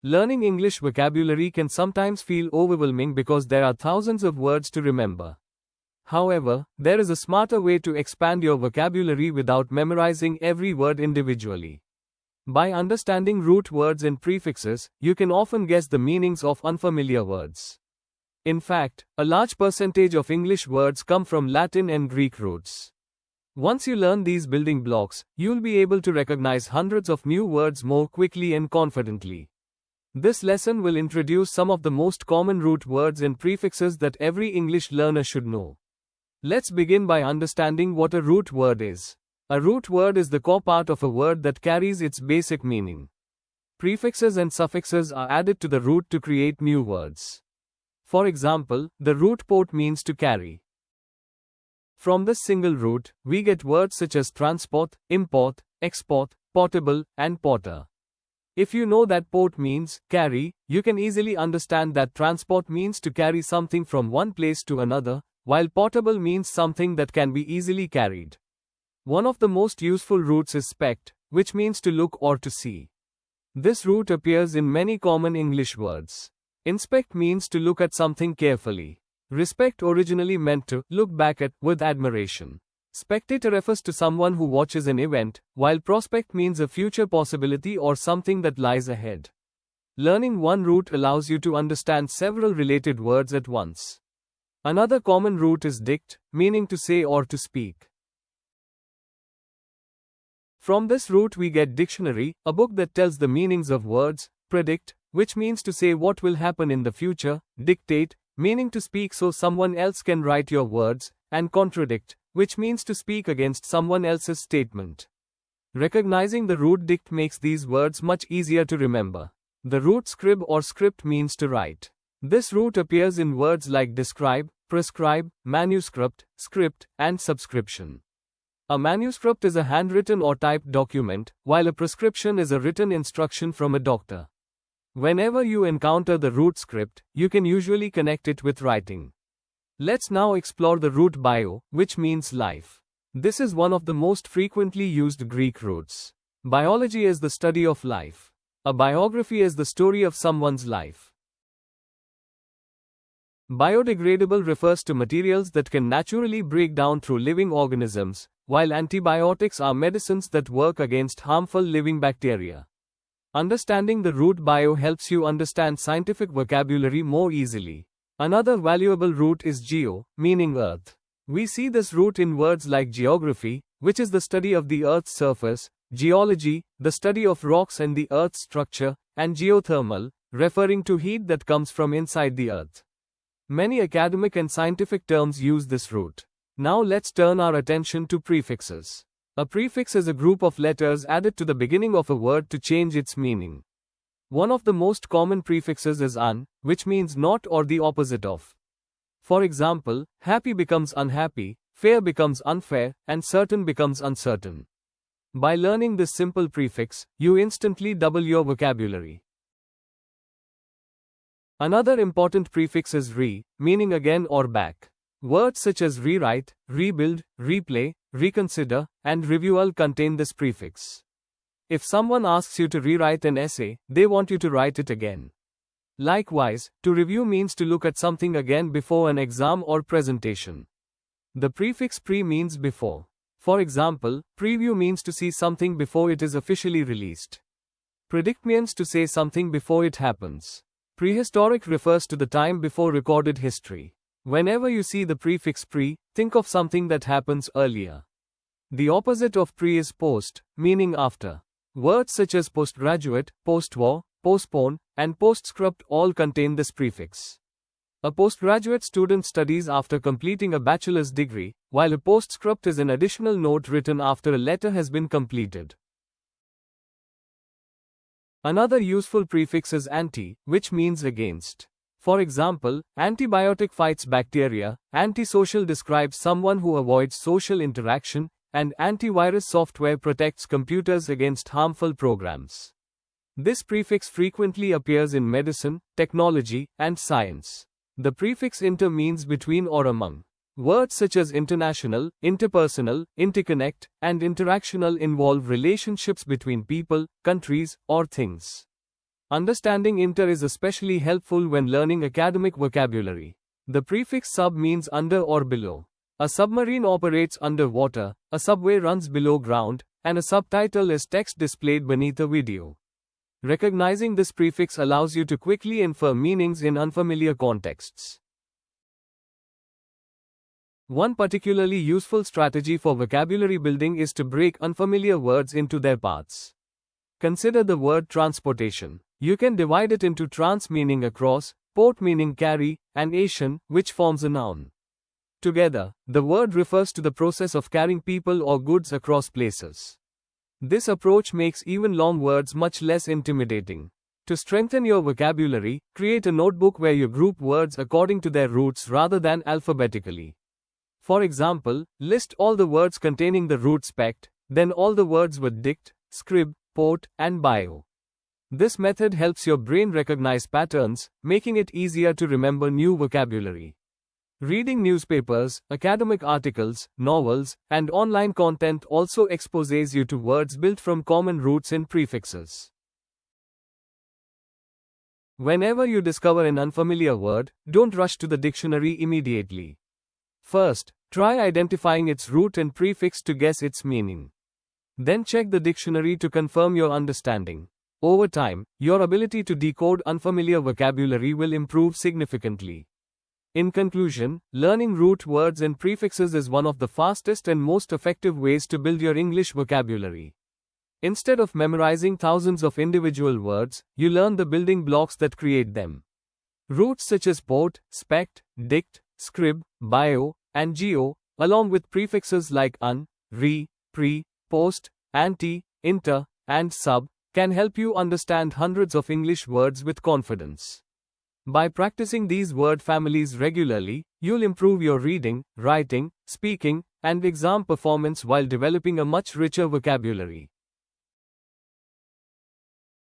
Learning English vocabulary can sometimes feel overwhelming because there are thousands of words to remember. However, there is a smarter way to expand your vocabulary without memorizing every word individually. By understanding root words and prefixes, you can often guess the meanings of unfamiliar words. In fact, a large percentage of English words come from Latin and Greek roots. Once you learn these building blocks, you'll be able to recognize hundreds of new words more quickly and confidently. This lesson will introduce some of the most common root words and prefixes that every English learner should know. Let's begin by understanding what a root word is. A root word is the core part of a word that carries its basic meaning. Prefixes and suffixes are added to the root to create new words. For example, the root port means to carry. From this single root, we get words such as transport, import, export, portable, and porter. If you know that port means carry, you can easily understand that transport means to carry something from one place to another, while portable means something that can be easily carried. One of the most useful roots is spect, which means to look or to see. This root appears in many common English words. Inspect means to look at something carefully. Respect originally meant to look back at with admiration. Spectator refers to someone who watches an event, while prospect means a future possibility or something that lies ahead. Learning one root allows you to understand several related words at once. Another common root is dict, meaning to say or to speak. From this root we get dictionary, a book that tells the meanings of words, predict, which means to say what will happen in the future, dictate, meaning to speak so someone else can write your words, and contradict, which means to speak against someone else's statement. Recognizing the root dict makes these words much easier to remember. The root scrib or script means to write. This root appears in words like describe, prescribe, manuscript, script, and subscription. A manuscript is a handwritten or typed document, while a prescription is a written instruction from a doctor. Whenever you encounter the root script, you can usually connect it with writing. Let's now explore the root bio, which means life. This is one of the most frequently used Greek roots. Biology is the study of life. A biography is the story of someone's life. Biodegradable refers to materials that can naturally break down through living organisms, while antibiotics are medicines that work against harmful living bacteria. Understanding the root bio helps you understand scientific vocabulary more easily. Another valuable root is geo, meaning earth. We see this root in words like geography, which is the study of the earth's surface, geology, the study of rocks and the earth's structure, and geothermal, referring to heat that comes from inside the earth. Many academic and scientific terms use this root. Now let's turn our attention to prefixes. A prefix is a group of letters added to the beginning of a word to change its meaning. One of the most common prefixes is un, which means not or the opposite of. For example, happy becomes unhappy, fair becomes unfair, and certain becomes uncertain. By learning this simple prefix, you instantly double your vocabulary. Another important prefix is re, meaning again or back. Words such as rewrite, rebuild, replay, reconsider, and review contain this prefix. If someone asks you to rewrite an essay, they want you to write it again. Likewise, to review means to look at something again before an exam or presentation. The prefix pre means before. For example, preview means to see something before it is officially released. Predict means to say something before it happens. Prehistoric refers to the time before recorded history. Whenever you see the prefix pre, think of something that happens earlier. The opposite of pre is post, meaning after. Words such as postgraduate, postwar, postpone, and postscript all contain this prefix. A postgraduate student studies after completing a bachelor's degree, while a postscript is an additional note written after a letter has been completed. Another useful prefix is anti, which means against. For example, antibiotic fights bacteria, antisocial describes someone who avoids social interaction, and antivirus software protects computers against harmful programs. This prefix frequently appears in medicine, technology, and science. The prefix inter means between or among. Words such as international, interpersonal, interconnect, and interactional involve relationships between people, countries, or things. Understanding inter is especially helpful when learning academic vocabulary. The prefix sub means under or below. A submarine operates underwater, a subway runs below ground, and a subtitle is text displayed beneath a video. Recognizing this prefix allows you to quickly infer meanings in unfamiliar contexts. One particularly useful strategy for vocabulary building is to break unfamiliar words into their parts. Consider the word transportation. You can divide it into trans meaning across, port meaning carry, and ation, which forms a noun. Together, the word refers to the process of carrying people or goods across places. This approach makes even long words much less intimidating. To strengthen your vocabulary, create a notebook where you group words according to their roots rather than alphabetically. For example, list all the words containing the root spect, then all the words with dict, scrib, port, and bio. This method helps your brain recognize patterns, making it easier to remember new vocabulary. Reading newspapers, academic articles, novels, and online content also exposes you to words built from common roots in prefixes. Whenever you discover an unfamiliar word, don't rush to the dictionary immediately. First, try identifying its root and prefix to guess its meaning. Then check the dictionary to confirm your understanding. Over time, your ability to decode unfamiliar vocabulary will improve significantly. In conclusion, learning root words and prefixes is one of the fastest and most effective ways to build your English vocabulary. Instead of memorizing thousands of individual words, you learn the building blocks that create them. Roots such as port, spect, dict, scrib, bio, and geo, along with prefixes like un, re, pre, post, ante, inter, and sub, can help you understand hundreds of English words with confidence. By practicing these word families regularly, you'll improve your reading, writing, speaking, and exam performance while developing a much richer vocabulary.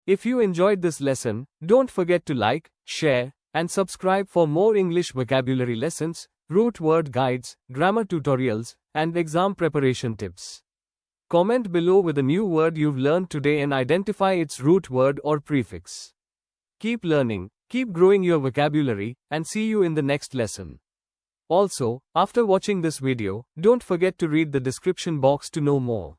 If you enjoyed this lesson, don't forget to like, share, and subscribe for more English vocabulary lessons, root word guides, grammar tutorials, and exam preparation tips. Comment below with a new word you've learned today and identify its root word or prefix. Keep learning, keep growing your vocabulary, and see you in the next lesson. Also, after watching this video, don't forget to read the description box to know more.